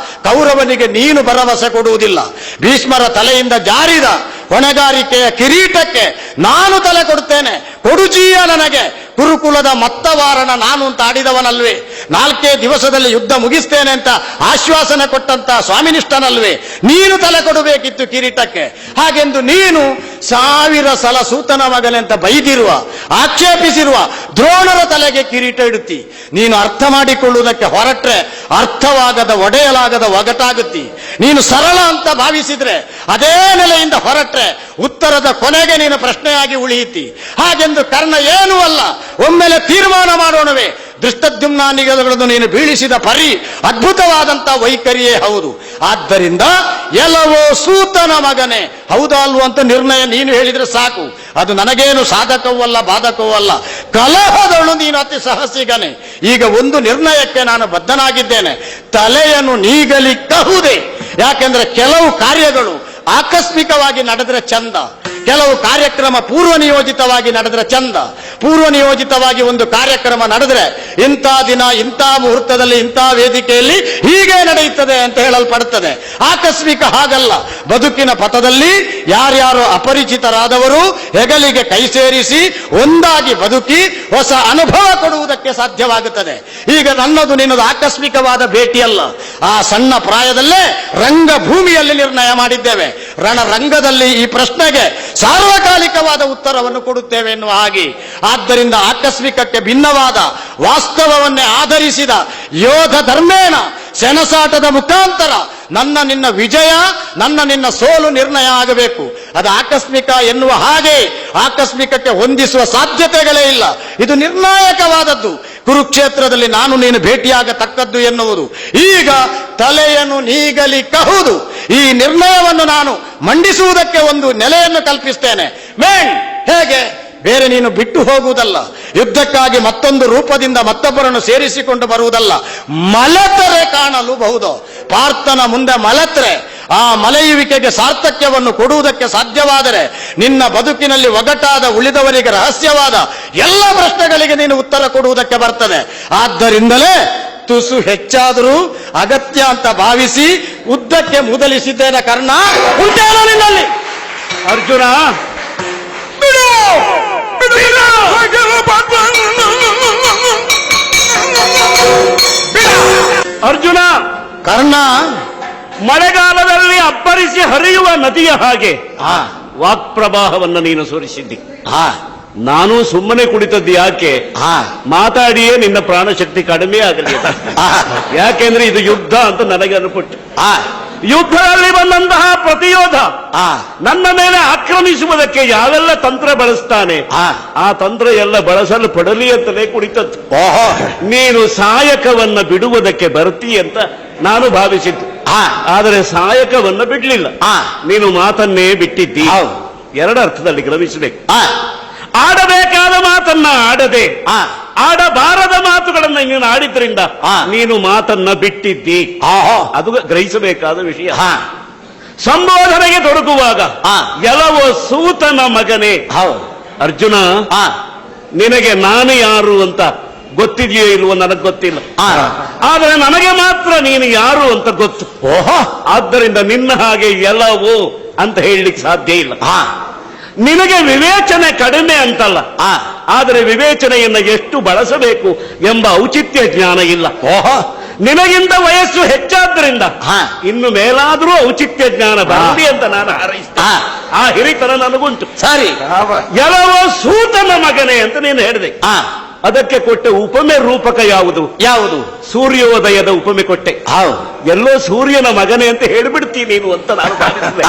ಕೌರವನಿಗೆ ನೀನು ಭರವಸೆ ಕೊಡುವುದಿಲ್ಲ. ಭೀಷ್ಮರ ತಲೆಯಿಂದ ಜಾರಿದ ಹೊಣೆಗಾರಿಕೆಯ ಕಿರೀಟಕ್ಕೆ ನಾನು ತಲೆ ಕೊಡುತ್ತೇನೆ, ಕೊಡುಜೀಯ ನನಗೆ, ಕುರುಕುಲದ ಮತ್ತವಾರಣ ನಾನು ಅಂತ ಆಡಿದವನಲ್ವೇ, 4 ದಿವಸದಲ್ಲಿ ಯುದ್ಧ ಮುಗಿಸ್ತೇನೆ ಅಂತ ಆಶ್ವಾಸನೆ ಕೊಟ್ಟಂತ ಸ್ವಾಮಿನಿಷ್ಠನಲ್ವೇ, ನೀನು ತಲೆ ಕೊಡಬೇಕಿತ್ತು ಕಿರೀಟಕ್ಕೆ. ಹಾಗೆಂದು ನೀನು 1000 ಸಲ ಸೂತನ ಮಗನೆ ಅಂತ ಬೈದಿರುವ, ಆಕ್ಷೇಪಿಸಿರುವ ದ್ರೋಣರ ತಲೆಗೆ ಕಿರೀಟ ಇಡುತ್ತಿ. ನೀನು ಅರ್ಥ ಮಾಡಿಕೊಳ್ಳುವುದಕ್ಕೆ ಹೊರಟ್ರೆ ಅರ್ಥವಾಗದ, ಒಡೆಯಲಾಗದ ಒಗಟಾಗುತ್ತಿ. ನೀನು ಸರಳ ಅಂತ ಭಾವಿಸಿದ್ರೆ ಅದೇ ನೆಲೆಯಿಂದ ಹೊರಟ್ರೆ ಉತ್ತರದ ಕೊನೆಗೆ ನೀನು ಪ್ರಶ್ನೆಯಾಗಿ ಉಳಿಯಿತಿ. ಹಾಗೆಂದು ಕರ್ಣ ಏನೂ ಅಲ್ಲ, ಒಮ್ಮೆಲೆ ತೀರ್ಮಾನ ಮಾಡೋಣವೇ. ದೃಷ್ಟದ್ಯುಮ್ನಾನಿಗಳನ್ನು ನೀನು ಬೀಳಿಸಿದ ಪರಿ ಅದ್ಭುತವಾದಂತ ವೈಖರಿಯೇ ಹೌದು. ಆದ್ದರಿಂದ ಎಲ್ಲವೋ ಸೂತನ ಮಗನೇ, ಹೌದಾ ಅಲ್ವೋ ಅಂತ ನಿರ್ಣಯ ನೀನು ಹೇಳಿದ್ರೆ ಸಾಕು. ಅದು ನನಗೇನು ಸಾಧಕವೂ ಅಲ್ಲ, ಬಾಧಕವೂ ಅಲ್ಲ. ಕಲಹದಳು ನೀನು ಅತಿ ಸಾಹಸಿಗನೇ. ಈಗ ಒಂದು ನಿರ್ಣಯಕ್ಕೆ ನಾನು ಬದ್ಧನಾಗಿದ್ದೇನೆ, ತಲೆಯನ್ನು ನೀಗಲಿಕ್ಕಹುದೇ. ಯಾಕೆಂದ್ರೆ ಕೆಲವು ಕಾರ್ಯಗಳು ಆಕಸ್ಮಿಕವಾಗಿ ನಡೆದ್ರೆ ಚಂದ, ಕೆಲವು ಕಾರ್ಯಕ್ರಮ ಪೂರ್ವ ನಿಯೋಜಿತವಾಗಿ ನಡೆದ್ರೆ ಚಂದ. ಪೂರ್ವ ನಿಯೋಜಿತವಾಗಿ ಒಂದು ಕಾರ್ಯಕ್ರಮ ನಡೆದ್ರೆ ಇಂಥ ದಿನ, ಇಂಥ ಮುಹೂರ್ತದಲ್ಲಿ, ಇಂಥ ವೇದಿಕೆಯಲ್ಲಿ ಹೀಗೆ ನಡೆಯುತ್ತದೆ ಅಂತ ಹೇಳಲ್ಪಡುತ್ತದೆ. ಆಕಸ್ಮಿಕ ಹಾಗಲ್ಲ. ಬದುಕಿನ ಪಥದಲ್ಲಿ ಯಾರ್ಯಾರು ಅಪರಿಚಿತರಾದವರು ಹೆಗಲಿಗೆ ಕೈ ಸೇರಿಸಿ ಒಂದಾಗಿ ಬದುಕಿ ಹೊಸ ಅನುಭವ ಕೊಡುವುದಕ್ಕೆ ಸಾಧ್ಯವಾಗುತ್ತದೆ. ಈಗ ನನ್ನದು ನಿನ್ನದು ಆಕಸ್ಮಿಕವಾದ ಭೇಟಿಯಲ್ಲ. ಆ ಸಣ್ಣ ಪ್ರಾಯದಲ್ಲೇ ರಂಗಭೂಮಿಯಲ್ಲಿ ನಿರ್ಣಯ ಮಾಡಿದ್ದೇವೆ. ರಣರಂಗದಲ್ಲಿ ಈ ಪ್ರಶ್ನೆಗೆ ಸಾರ್ವಕಾಲಿಕವಾದ ಉತ್ತರವನ್ನು ಕೊಡುತ್ತೇವೆ ಎನ್ನುವ ಹಾಗೆ. ಆದ್ದರಿಂದ ಆಕಸ್ಮಿಕಕ್ಕೆ ಭಿನ್ನವಾದ ವಾಸ್ತವವನ್ನೇ ಆಧರಿಸಿದ ಯೋಧ ಧರ್ಮೇಣ ಸೆಣಸಾಟದ ಮುಖಾಂತರ ನನ್ನ ನಿನ್ನ ವಿಜಯ, ನನ್ನ ನಿನ್ನ ಸೋಲು ನಿರ್ಣಯ ಆಗಬೇಕು. ಅದು ಆಕಸ್ಮಿಕ ಎನ್ನುವ ಹಾಗೆ ಆಕಸ್ಮಿಕಕ್ಕೆ ಹೊಂದಿಸುವ ಸಾಧ್ಯತೆಗಳೇ ಇಲ್ಲ. ಇದು ನಿರ್ಣಾಯಕವಾದದ್ದು. ಕುರುಕ್ಷೇತ್ರದಲ್ಲಿ ನಾನು ನೀನು ಭೇಟಿಯಾಗತಕ್ಕದ್ದು ಎನ್ನುವುದು. ಈಗ ತಲೆಯನ್ನು ನೀಗಲಿಕ್ಕಹುದು. ಈ ನಿರ್ಣಯವನ್ನು ನಾನು ಮಂಡಿಸುವುದಕ್ಕೆ ಒಂದು ನೆಲೆಯನ್ನು ಕಲ್ಪಿಸ್ತೇನೆ. ಮೇನ್ ಹೇಗೆ? ಬೇರೆ ನೀನು ಬಿಟ್ಟು ಹೋಗುವುದಲ್ಲ, ಯುದ್ಧಕ್ಕಾಗಿ ಮತ್ತೊಂದು ರೂಪದಿಂದ ಮತ್ತೊಬ್ಬರನ್ನು ಸೇರಿಸಿಕೊಂಡು ಬರುವುದಲ್ಲ. ಮಲೆತರೆ ಕಾಣಲು ಬಹುದು. ಪಾರ್ಥನ ಮುಂದೆ ಮಲೆತ್ರೆ ಆ ಮಲೆಯುವಿಕೆಗೆ ಸಾರ್ಥಕ್ಯವನ್ನು ಕೊಡುವುದಕ್ಕೆ ಸಾಧ್ಯವಾದರೆ ನಿನ್ನ ಬದುಕಿನಲ್ಲಿ ಒಗಟಾದ, ಉಳಿದವರಿಗೆ ರಹಸ್ಯವಾದ ಎಲ್ಲ ಪ್ರಶ್ನೆಗಳಿಗೆ ನೀನು ಉತ್ತರ ಕೊಡುವುದಕ್ಕೆ ಬರ್ತದೆ. ಆದ್ದರಿಂದಲೇ ತುಸು ಹೆಚ್ಚಾದರೂ ಅಗತ್ಯ ಅಂತ ಭಾವಿಸಿ ಉದ್ದಕ್ಕೆ ಮುದಲಿಸಿದ್ದೇನೆ. ಕರ್ಣ ಉಂಟೇನೋ ನಿನ್ನಲ್ಲಿ? ಅರ್ಜುನ, ಅರ್ಜುನ, ಕರ್ಣ ಮಳೆಗಾಲದಲ್ಲಿ ಅಬ್ಬರಿಸಿ ಹರಿಯುವ ನದಿಯ ಹಾಗೆ ವಾಕ್ಪ್ರವಾಹವನ್ನು ನೀನು ಸುರಿಸಿದ್ದಿ. ನಾನು ಸುಮ್ಮನೆ ಕುಳಿತದ್ದು ಯಾಕೆ? ಮಾತಾಡಿಯೇ ನಿನ್ನ ಪ್ರಾಣಶಕ್ತಿ ಕಡಿಮೆ ಆಗಲಿ. ಯಾಕೆಂದ್ರೆ ಇದು ಯುದ್ಧ ಅಂತ ನನಗೆ ಅನ್ಪಟ್ಟು. ಯುದ್ಧದಲ್ಲಿ ಬಂದಂತಹ ಪ್ರತಿಯೋಧ ನನ್ನ ಮೇಲೆ ಆಕ್ರಮಿಸುವುದಕ್ಕೆ ಯಾವೆಲ್ಲ ತಂತ್ರ ಬಳಸ್ತಾನೆ, ಆ ತಂತ್ರ ಎಲ್ಲ ಬಳಸಲು ಪಡಲಿ ಅಂತಲೇ ಕುಳಿತದ್ದು. ನೀನು ಸಾಯಕವನ್ನ ಬಿಡುವುದಕ್ಕೆ ಬರ್ತೀ ಅಂತ ನಾನು ಭಾವಿಸಿದ್ದು. ಆದರೆ ಸಾಯಕವನ್ನ ಬಿಡ್ಲಿಲ್ಲ, ನೀನು ಮಾತನ್ನೇ ಬಿಟ್ಟಿದ್ದಿ. ಎರಡು ಅರ್ಥದಲ್ಲಿ ಗಮನಿಸಬೇಕು. ಆಡಬೇಕಾದ ಮಾತನ್ನ ಆಡದೆ, ಆಡಬಾರದ ಮಾತುಗಳನ್ನ ನೀನು ಆಡಿದ್ರಿಂದ ನೀನು ಮಾತನ್ನ ಬಿಟ್ಟಿದ್ದಿ. ಅದು ಗ್ರಹಿಸಬೇಕಾದ ವಿಷಯ. ಸಂಬೋಧನೆಗೆ ತೊಡಗುವಾಗ ಎಲ್ಲವೋ ಸೂತನ ಮಗನೇ, ಅರ್ಜುನ, ನಿನಗೆ ನಾನು ಯಾರು ಅಂತ ಗೊತ್ತಿದೆಯೋ ಇಲ್ವೋ ನನಗೆ ಗೊತ್ತಿಲ್ಲ. ಆ. ಆದರೆ ನನಗೆ ಮಾತ್ರ ನೀನು ಯಾರು ಅಂತ ಗೊತ್ತು. ಓಹೋ. ಆದ್ದರಿಂದ ನಿನ್ನ ಹಾಗೆ ಎಲ್ಲವೋ ಅಂತ ಹೇಳಲಿಕ್ಕೆ ಸಾಧ್ಯ ಇಲ್ಲ. ಆ. ನಿನಗೆ ವಿವೇಚನೆ ಕಡಿಮೆ ಅಂತಲ್ಲ, ಆ. ಆದರೆ ವಿವೇಚನೆಯನ್ನು ಎಷ್ಟು ಬಳಸಬೇಕು ಎಂಬ ಔಚಿತ್ಯ ಜ್ಞಾನ ಇಲ್ಲ. ಓಹೋ. ನಿನಗಿಂತ ವಯಸ್ಸು ಹೆಚ್ಚಾದ್ರಿಂದ ಹಾ. ಇನ್ನು ಮೇಲಾದ್ರೂ ಔಚಿತ್ಯ ಜ್ಞಾನ ಬರಲಿ ಅಂತ ನಾನು ಹಾರೈಸ್ತೇನೆ. ಆ. ಆ ಹಿರಿತನ ನನಗುಂಟು. ಸರಿ. ಎಲ್ಲವೋ ಸೂತನ ಮಗನೇ ಅಂತ ನೀನು ಹೇಳಿದೆ. ಆ. ಅದಕ್ಕೆ ಕೊಟ್ಟ ಉಪಮೆ ರೂಪಕ ಯಾವುದು? ಯಾವುದು? ಸೂರ್ಯೋದಯದ ಉಪಮೆ ಕೊಟ್ಟೆ. ಹೌದು. ಎಲ್ಲೋ ಸೂರ್ಯನ ಮಗನೇ ಅಂತ ಹೇಳ್ಬಿಡ್ತೀನಿ ನೀನು ಅಂತ ನಾನು ಭಾವಿಸಿದೆ.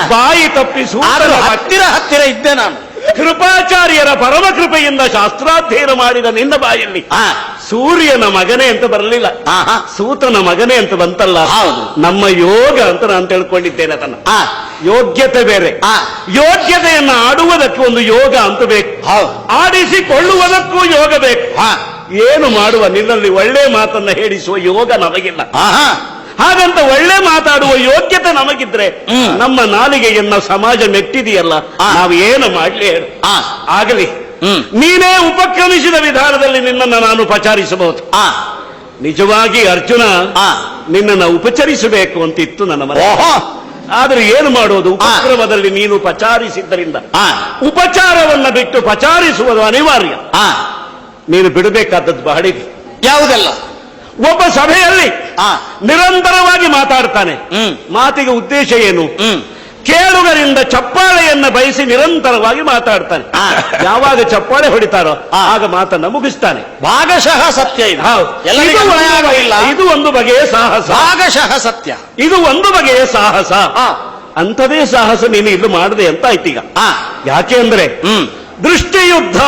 ಬಾಯಿ ತಪ್ಪಿ ಆದರೂ ಸೂರ್ಯನ ಹತ್ತಿರ ಇದ್ದೆ ನಾನು. ಕೃಪಾಚಾರ್ಯರ ಪರಮ ಕೃಪೆಯಿಂದ ಶಾಸ್ತ್ರಾಧ್ಯಯನ ಮಾಡಿದ ನಿನ್ನ ಬಾಯಲ್ಲಿ ಆ. ಸೂರ್ಯನ ಮಗನೇ ಅಂತ ಬರಲಿಲ್ಲ, ಆಹಾ. ಸೂತನ ಮಗನೇ ಅಂತ ಬಂತಲ್ಲ. ಹೌದು. ನಮ್ಮ ಯೋಗ ಅಂತ ನಾನು ತಿಳ್ಕೊಂಡಿದ್ದೇನೆ. ಅದನ್ನ ಆ. ಯೋಗ್ಯತೆ ಬೇರೆ. ಆ. ಯೋಗ್ಯತೆಯನ್ನು ಆಡುವುದಕ್ಕೆ ಒಂದು ಯೋಗ ಅಂತ ಬೇಕು, ಹೌದು. ಆಡಿಸಿಕೊಳ್ಳುವುದಕ್ಕೂ ಯೋಗ ಬೇಕು. ಆ. ಏನು ಮಾಡುವ ನಿನ್ನಲ್ಲಿ ಒಳ್ಳೆ ಮಾತನ್ನ ಹೇಳಿಸುವ ಯೋಗ ನಮಗಿಲ್ಲ. ಆಹಾ. ಹಾಗಂತ ಒಳ್ಳೆ ಮಾತಾಡುವ ಯೋಗ್ಯತೆ ನಮಗಿದ್ರೆ ನಮ್ಮ ನಾಲಿಗೆಯನ್ನ ಸಮಾಜ ಮೆಟ್ಟಿದೆಯಲ್ಲ, ನಾವು ಏನು ಮಾಡ್ಲಿ ಹೇಳು. ಆ. ಆಗಲಿ, ನೀನೇ ಉಪಕ್ರಮಿಸಿದ ವಿಧಾನದಲ್ಲಿ ನಿನ್ನನ್ನು ನಾನು ಉಪಚಾರಿಸಬಹುದು. ಆ. ನಿಜವಾಗಿ ಅರ್ಜುನ ಆ. ನಿನ್ನನ್ನು ಉಪಚರಿಸಬೇಕು ಅಂತ ಇತ್ತು ನನ್ನ ಮನೆ. ಓಹೋ. ಆದ್ರೆ ಏನು ಮಾಡೋದು? ಉಪಕ್ರಮದಲ್ಲಿ ನೀನು ಉಪಚಾರಿಸಿದ್ದರಿಂದ ಆ. ಉಪಚಾರವನ್ನ ಬಿಟ್ಟು ಪಚಾರಿಸುವುದು ಅನಿವಾರ್ಯ. ಆ. ನೀನು ಬಿಡಬೇಕಾದದ್ದು ಬಹಳ ಇದೆ. ಯಾವುದೆಲ್ಲ? ಒಬ್ಬ ಸಭೆಯಲ್ಲಿ ಆ. ನಿರಂತರವಾಗಿ ಮಾತಾಡ್ತಾನೆ. ಮಾತಿಗೆ ಉದ್ದೇಶ ಏನು? ಕೇಳುಗರಿಂದ ಚಪ್ಪಾಳೆಯನ್ನ ಬಯಸಿ ನಿರಂತರವಾಗಿ ಮಾತಾಡ್ತಾನೆ. ಯಾವಾಗ ಚಪ್ಪಾಳೆ ಹೊಡಿತಾರೋ ಆಗ ಮಾತನ್ನ ಮುಗಿಸ್ತಾನೆ. ಭಾಗಶಃ ಸತ್ಯ ಇದು. ಹೌದು. ಎಲ್ಲರಿಗೂ ಅನ್ವಯವಾಗಿಲ್ಲ. ಇದು ಒಂದು ಬಗೆಯ ಸಾಹಸ. ಭಾಗಶಃ ಸತ್ಯ. ಇದು ಒಂದು ಬಗೆಯ ಸಾಹಸ. ಆ. ಅಂಥದೇ ಸಾಹಸ ನೀನು ಇಲ್ಲಿ ಮಾಡದೆ ಅಂತ ಆಯ್ತೀಗ. ಯಾಕೆ ಅಂದ್ರೆ ದೃಷ್ಟಿಯುದ್ಧ,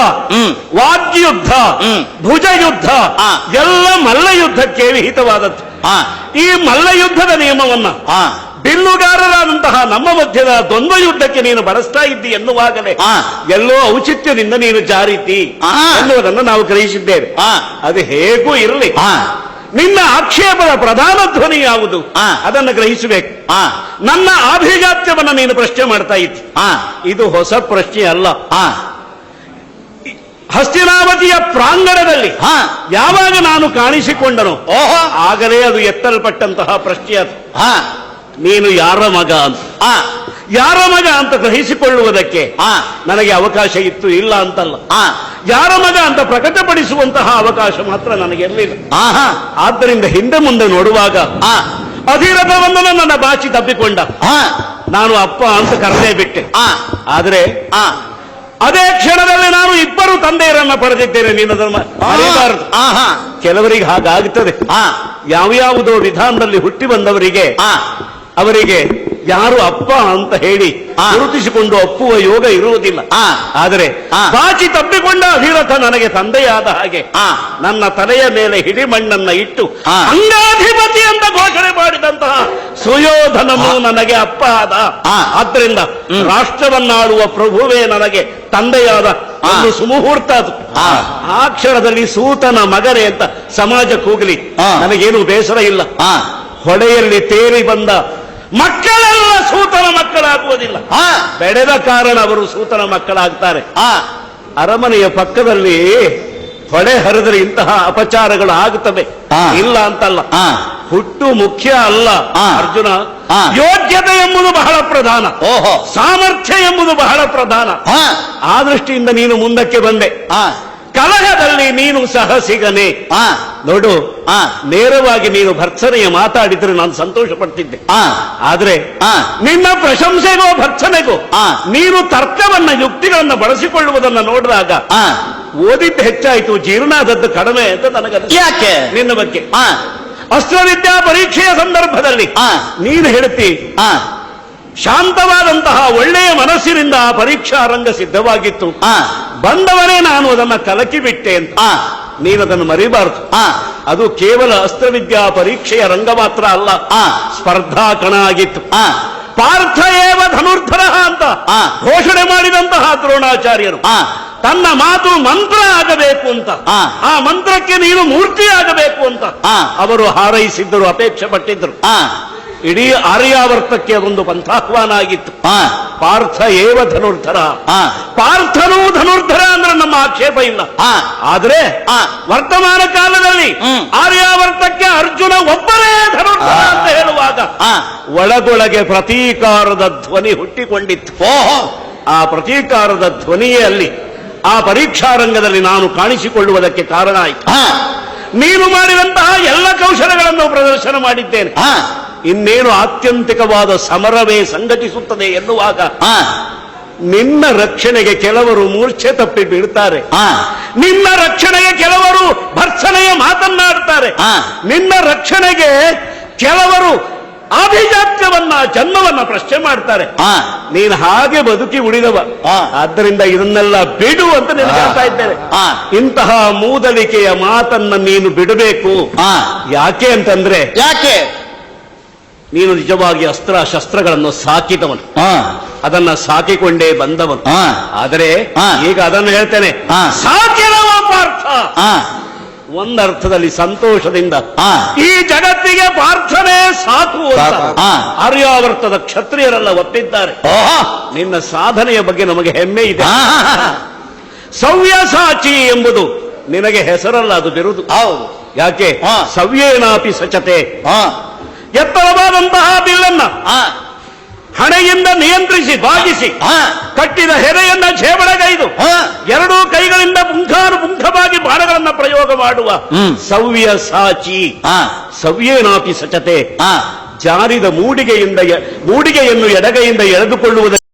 ವಾಗ್ಯುದ್ಧ, ಭುಜಯುದ್ಧ ಎಲ್ಲ ಮಲ್ಲಯುದ್ಧಕ್ಕೆ ವಿಹಿತವಾದದ್ದು. ಈ ಮಲ್ಲಯುದ್ಧದ ನಿಯಮವನ್ನ ಬಿಲ್ಲುಗಾರರಾದಂತಹ ನಮ್ಮ ಮಧ್ಯದ ದ್ವಂದ್ವ ಯುದ್ಧಕ್ಕೆ ನೀನು ಬಳಸ್ತಾ ಇದ್ದಿ ಎನ್ನುವಾಗಲೇ ಎಲ್ಲೋ ಔಚಿತ್ಯದಿಂದ ನೀನು ಜಾರಿತಿ ಎನ್ನುವುದನ್ನು ನಾವು ಗ್ರಹಿಸಿದ್ದೇವೆ. ಅದು ಹೇಗೂ ಇರಲಿ, ನಿನ್ನ ಆಕ್ಷೇಪದ ಪ್ರಧಾನ ಧ್ವನಿ ಯಾವುದು ಅದನ್ನು ಗ್ರಹಿಸಬೇಕು. ನನ್ನ ಆಭಿಜಾತ್ಯವನ್ನು ನೀನು ಪ್ರಶ್ನೆ ಮಾಡ್ತಾ ಇದ್ದಿ. ಇದು ಹೊಸ ಪ್ರಶ್ನೆ ಅಲ್ಲ. ಹಸ್ತಿನಾವತಿಯ ಪ್ರಾಂಗಣದಲ್ಲಿ ಯಾವಾಗ ನಾನು ಕಾಣಿಸಿಕೊಂಡನು ಆಗಲೇ ಅದು ಎತ್ತಲ್ಪಟ್ಟಂತಹ ಪ್ರಶ್ನೆ. ಅದು ನೀನು ಯಾರ ಮಗ ಅಂತ, ಯಾರ ಮಗ ಅಂತ ಗ್ರಹಿಸಿಕೊಳ್ಳುವುದಕ್ಕೆ ನನಗೆ ಅವಕಾಶ ಇತ್ತು, ಇಲ್ಲ ಅಂತಲ್ಲ. ಯಾರ ಮಗ ಅಂತ ಪ್ರಕಟಪಡಿಸುವಂತಹ ಅವಕಾಶ ಮಾತ್ರ ನನಗಿರಲಿಲ್ಲ. ಆದ್ದರಿಂದ ಹಿಂದೆ ಮುಂದೆ ನೋಡುವಾಗ ಅಧಿರಥವನ್ನು ನನ್ನ ಬಾಚಿ ತಪ್ಪಿಕೊಂಡ. ನಾನು ಅಪ್ಪ ಅಂತ ಕರೆದೇ ಬಿಟ್ಟೆ. ಆದರೆ ಅದೇ ಕ್ಷಣದಲ್ಲಿ ನಾನು ಇಬ್ಬರು ತಂದೆಯರನ್ನ ಪಡೆದಿದ್ದೇನೆ. ನೀನದನ್ನು ಮರೆಯಬಾರದು. ಕೆಲವರಿಗೆ ಹಾಗಾಗುತ್ತದೆ. ಯಾವ್ಯಾವುದೋ ವಿಧಾನದಲ್ಲಿ ಹುಟ್ಟಿ ಬಂದವರಿಗೆ ಅವರಿಗೆ ಯಾರು ಅಪ್ಪ ಅಂತ ಹೇಳಿ ಗುರುತಿಸಿಕೊಂಡು ಒಪ್ಪುವ ಯೋಗ ಇರುವುದಿಲ್ಲ. ಆದರೆ ಬಾಚಿ ತಪ್ಪಿಕೊಂಡ ಅಧಿರಥ ನನಗೆ ತಂದೆಯಾದ ಹಾಗೆ ನನ್ನ ತಲೆಯ ಮೇಲೆ ಹಿಡಿಮಣ್ಣನ್ನ ಇಟ್ಟು ಅಂಗಾಧಿಪತಿ ಅಂತ ಘೋಷಣೆ ಮಾಡಿದಂತಹ ಸುಯೋಧನನು ನನಗೆ ಅಪ್ಪ ಆದ. ಆದ್ದರಿಂದ ರಾಷ್ಟ್ರವನ್ನಾಳುವ ಪ್ರಭುವೇ ನನಗೆ ತಂದೆಯಾದ ಒಂದು ಸುಮುಹೂರ್ತ ಅದು. ಆ ಕ್ಷಣದಲ್ಲಿ ಸೂತನ ಮಗನೇ ಅಂತ ಸಮಾಜ ಕೂಗಲಿ, ನನಗೇನು ಬೇಸರ ಇಲ್ಲ. ಹೊಳೆಯಲ್ಲಿ ತೇರಿ ಬಂದ ಮಕ್ಕಳೆಲ್ಲ ಸೂತನ ಮಕ್ಕಳಾಗುವುದಿಲ್ಲ. ಬೆಳೆದ ಕಾರಣ ಅವರು ಸೂತನ ಮಕ್ಕಳಾಗ್ತಾರೆ. ಅರಮನೆಯ ಪಕ್ಕದಲ್ಲಿ ಹೊಳೆ ಹರಿದರೆ ಇಂತಹ ಅಪಚಾರಗಳು ಆಗುತ್ತವೆ, ಇಲ್ಲ ಅಂತಲ್ಲ. ಹುಟ್ಟು ಮುಖ್ಯ ಅಲ್ಲ ಅರ್ಜುನ. ಯೋಗ್ಯತೆ ಎಂಬುದು ಬಹಳ ಪ್ರಧಾನ, ಸಾಮರ್ಥ್ಯ ಎಂಬುದು ಬಹಳ ಪ್ರಧಾನ. ಆ ದೃಷ್ಟಿಯಿಂದ ನೀನು ಮುಂದಕ್ಕೆ ಬಂದೆ. ಕಲಹದಲ್ಲಿ ನೀನು ಸಾಹಸಿಗನೇ. ನೋಡು, ನೇರವಾಗಿ ನೀನು ಭರ್ತ್ಸನೆಯ ಮಾತಾಡಿದ್ರೆ ನಾನು ಸಂತೋಷ ಪಡ್ತಿದ್ದೆ. ಆದ್ರೆ ನಿನ್ನ ಪ್ರಶಂಸೆಗೋ ಭರ್ತ್ಸನೆಗೋ ನೀನು ತರ್ಕವನ್ನ ಯುಕ್ತಿಗಳನ್ನ ಬಳಸಿಕೊಳ್ಳುವುದನ್ನ ನೋಡಿದಾಗ ಓದಿದ್ದು ಹೆಚ್ಚಾಯಿತು, ಜೀರ್ಣಾದದ್ದು ಕಡಿಮೆ ಅಂತ ನನಗೆ. ಯಾಕೆ? ನಿನ್ನ ಬಗ್ಗೆ ಅಸ್ತ್ರವಿದ್ಯಾ ಪರೀಕ್ಷೆಯ ಸಂದರ್ಭದಲ್ಲಿ ನೀನು ಹೇಳ್ತಿ ಶಾಂತವಾದಂತಹ ಒಳ್ಳೆಯ ಮನಸ್ಸಿನಿಂದ ಆ ಪರೀಕ್ಷಾ ರಂಗ ಸಿದ್ಧವಾಗಿತ್ತು, ಬಂದವನೇ ನಾನು ಅದನ್ನ ಕಲಕಿ ಬಿಟ್ಟೆ ಅಂತ. ನೀನದನ್ನು ಮರಿಬಾರದು. ಅದು ಕೇವಲ ಅಸ್ತ್ರವಿದ್ಯಾ ಪರೀಕ್ಷೆಯ ರಂಗ ಮಾತ್ರ ಅಲ್ಲ, ಸ್ಪರ್ಧಾ ಕಣ ಆಗಿತ್ತು. ಪಾರ್ಥ ಏವ ಧನುರ್ಧರ ಅಂತ ಘೋಷಣೆ ಮಾಡಿದಂತಹ ದ್ರೋಣಾಚಾರ್ಯರು ತನ್ನ ಮಾತು ಮಂತ್ರ ಆಗಬೇಕು ಅಂತ, ಆ ಮಂತ್ರಕ್ಕೆ ನೀನು ಮೂರ್ತಿ ಆಗಬೇಕು ಅಂತ ಅವರು ಹಾರೈಸಿದ್ದರು, ಅಪೇಕ್ಷೆ ಪಟ್ಟಿದ್ರು. ಇಡೀ ಆರ್ಯಾವರ್ತಕ್ಕೆ ಅದೊಂದು ಪಂಥಾಹ್ವಾನ ಆಗಿತ್ತು. ಪಾರ್ಥ ಏವ ಧನುರ್ಧರ, ಪಾರ್ಥನೂ ಧನುರ್ಧರ ಅಂದ್ರೆ ನಮ್ಮ ಆಕ್ಷೇಪ ಇಲ್ಲ. ಆದ್ರೆ ವರ್ತಮಾನ ಕಾಲದಲ್ಲಿ ಆರ್ಯಾವರ್ತಕ್ಕೆ ಅರ್ಜುನ ಒಬ್ಬರೇ ಧನುರ್ಧರ ಅಂತ ಹೇಳುವಾಗ ಒಳಗೊಳಗೆ ಪ್ರತೀಕಾರದ ಧ್ವನಿ ಹುಟ್ಟಿಕೊಂಡಿತ್ತು. ಆ ಪ್ರತೀಕಾರದ ಧ್ವನಿಯೇ ಅಲ್ಲಿ ಆ ಪರೀಕ್ಷಾ ರಂಗದಲ್ಲಿ ನಾನು ಕಾಣಿಸಿಕೊಳ್ಳುವುದಕ್ಕೆ ಕಾರಣ ಆಯಿತು. ನೀನು ಮಾಡಿದಂತಹ ಎಲ್ಲ ಕೌಶಲಗಳನ್ನು ಪ್ರದರ್ಶನ ಮಾಡಿದ್ದೇನೆ. ಇನ್ನೇನು ಆತ್ಯಂತಿಕವಾದ ಸಮರವೇ ಸಂಘಟಿಸುತ್ತದೆ ಎನ್ನುವಾಗ ನಿನ್ನ ರಕ್ಷಣೆಗೆ ಕೆಲವರು ಮೂರ್ಛೆ ತಪ್ಪಿ ಬೀಳ್ತಾರೆ, ನಿನ್ನ ರಕ್ಷಣೆಗೆ ಕೆಲವರು ಭರ್ಸನೆಯ ಮಾತನ್ನಾಡ್ತಾರೆ, ನಿನ್ನ ರಕ್ಷಣೆಗೆ ಕೆಲವರು ಅಭಿಜಾತ್ಯವನ್ನ ಜನ್ಮವನ್ನ ಪ್ರಶ್ನೆ ಮಾಡ್ತಾರೆ. ನೀನು ಹಾಗೆ ಬದುಕಿ ಉಳಿದವ, ಆದ್ದರಿಂದ ಇದನ್ನೆಲ್ಲ ಬಿಡು ಅಂತ ನಾನು ಹೇಳ್ತಾ ಇದ್ದೇನೆ. ಇಂತಹ ಮೂದಲಿಕೆಯ ಮಾತನ್ನ ನೀನು ಬಿಡಬೇಕು. ಯಾಕೆ ಅಂತಂದ್ರೆ, ಯಾಕೆ ನೀನು ನಿಜವಾಗಿ ಅಸ್ತ್ರ ಶಸ್ತ್ರಗಳನ್ನು ಸಾಕಿದವನು, ಅದನ್ನ ಸಾಕಿಕೊಂಡೇ ಬಂದವನು. ಆದರೆ ಈಗ ಅದನ್ನು ಹೇಳ್ತೇನೆ, ಸಾಕಿದವ ಪಾರ್ಥ ಒಂದರ್ಥದಲ್ಲಿ ಸಂತೋಷದಿಂದ ಈ ಜಗತ್ತಿಗೆ ಪ್ರಾರ್ಥನೆ ಸಾಕು ಅಂತ ಆರ್ಯಾವರ್ತದ ಕ್ಷತ್ರಿಯರೆಲ್ಲ ಒಪ್ಪಿದ್ದಾರೆ. ನಿನ್ನ ಸಾಧನೆಯ ಬಗ್ಗೆ ನಮಗೆ ಹೆಮ್ಮೆ ಇದೆ. ಸವ್ಯಸಾಚಿ ಎಂಬುದು ನಿನಗೆ ಹೆಸರಲ್ಲ, ಅದು ಬಿರುದು. ಯಾಕೆ? ಸವ್ಯೇನಾಪಿ ಸಚತೆ, ಎತ್ತರವಾದಂತಹ ಬಿಲ್ಲನ್ನ ಹಣೆಯಿಂದ ನಿಯಂತ್ರಿಸಿ ಬಾಗಿಸಿ ಕಟ್ಟಿದ ಹೆರೆಯನ್ನ ಛೇಬಳಗೈದು ಎರಡೂ ಕೈಗಳಿಂದ ಪುಂಖಾನುಪುಂಖವಾಗಿ ಬಾಣಗಳನ್ನ ಪ್ರಯೋಗ ಮಾಡುವ ಸವ್ಯ ಸಾಚಿ. ಸವ್ಯೇನಾಪಿ ಸಚತೆ, ಜಾರಿದ ಮೂಡಿಗೆಯನ್ನು ಎಡಗೈಯಿಂದ ಎಳೆದುಕೊಳ್ಳುವುದಕ್ಕೆ